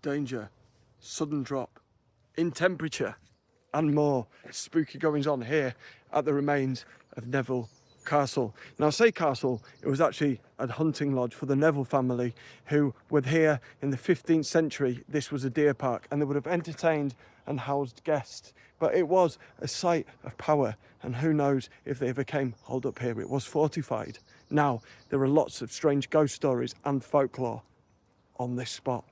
danger, sudden drop in temperature, and more spooky goings on here at the remains of Neville Castle. Now, I say castle, it was actually a hunting lodge for the Neville family, who were here in the 15th century. This was a deer park, and they would have entertained and housed guests, but it was a site of power, and who knows if they ever came holed up here. It was fortified. Now, there are lots of strange ghost stories and folklore on this spot.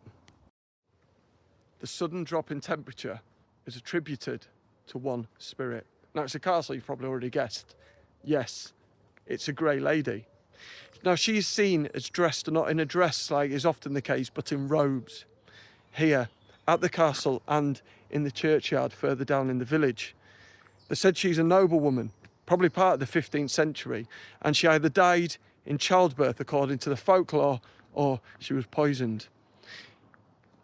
The sudden drop in temperature is attributed to one spirit. Now, it's a castle, you've probably already guessed. Yes, it's a grey lady. Now, she is seen as dressed, not in a dress like is often the case, but in robes here at the castle and in the churchyard further down in the village. They said she's a noblewoman, probably part of the 15th century, and she either died in childbirth, according to the folklore, or she was poisoned.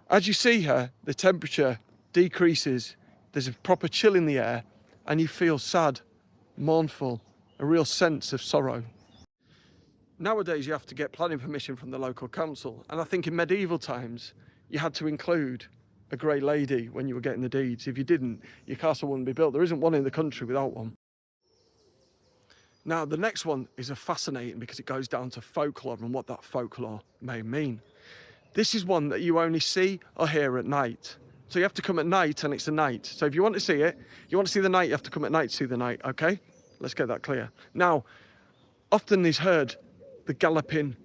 As you see her, the temperature decreases, there's a proper chill in the air, and you feel sad, mournful, a real sense of sorrow. Nowadays, you have to get planning permission from the local council, and I think in medieval times, you had to include a grey lady when you were getting the deeds. If you didn't, your castle wouldn't be built. There isn't one in the country without one. Now, the next one is fascinating because it goes down to folklore and what that folklore may mean. This is one that you only see or hear at night. So you have to come at night, and it's a night. So if you want to see it, you want to see the night, you have to come at night to see the night, okay? Let's get that clear. Now, often is heard the galloping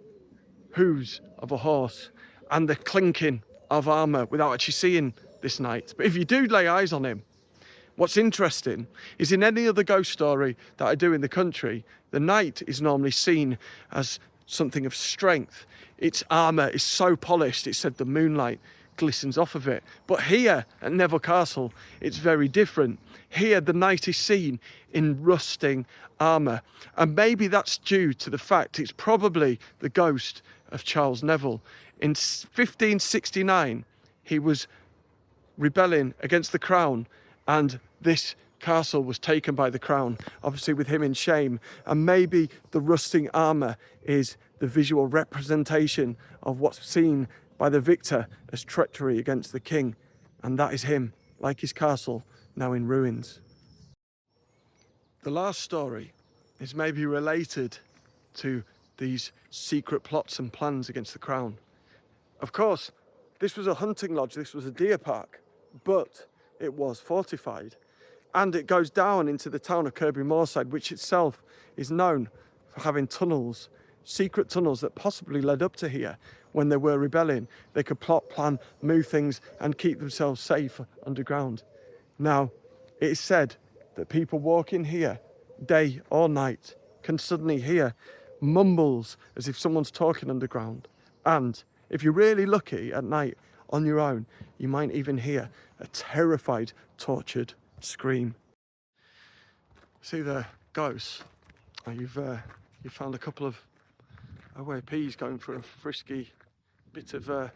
hooves of a horse and the clinking of armour without actually seeing this knight. But if you do lay eyes on him, what's interesting is in any other ghost story that I do in the country, the knight is normally seen as something of strength. Its armour is so polished, it's said the moonlight glistens off of it. But here at Neville Castle, it's very different. Here, the knight is seen in rusting armour. And maybe that's due to the fact it's probably the ghost of Charles Neville. In 1569, he was rebelling against the crown, and this castle was taken by the crown, obviously with him in shame. And maybe the rusting armour is the visual representation of what's seen by the victor as treachery against the king. And that is him, like his castle, now in ruins. The last story is maybe related to these secret plots and plans against the crown. Of course, this was a hunting lodge, this was a deer park, but it was fortified. And it goes down into the town of Kirkbymoorside, which itself is known for having tunnels, secret tunnels that possibly led up to here. When they were rebelling, they could plot, plan, move things and keep themselves safe underground. Now, it is said that people walking here, day or night, can suddenly hear mumbles as if someone's talking underground. And if you're really lucky at night on your own, you might even hear a terrified, tortured scream. See the ghosts? You've found a couple of OAPs going for a frisky bit of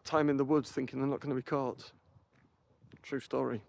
time in the woods, thinking they're not going to be caught. True story.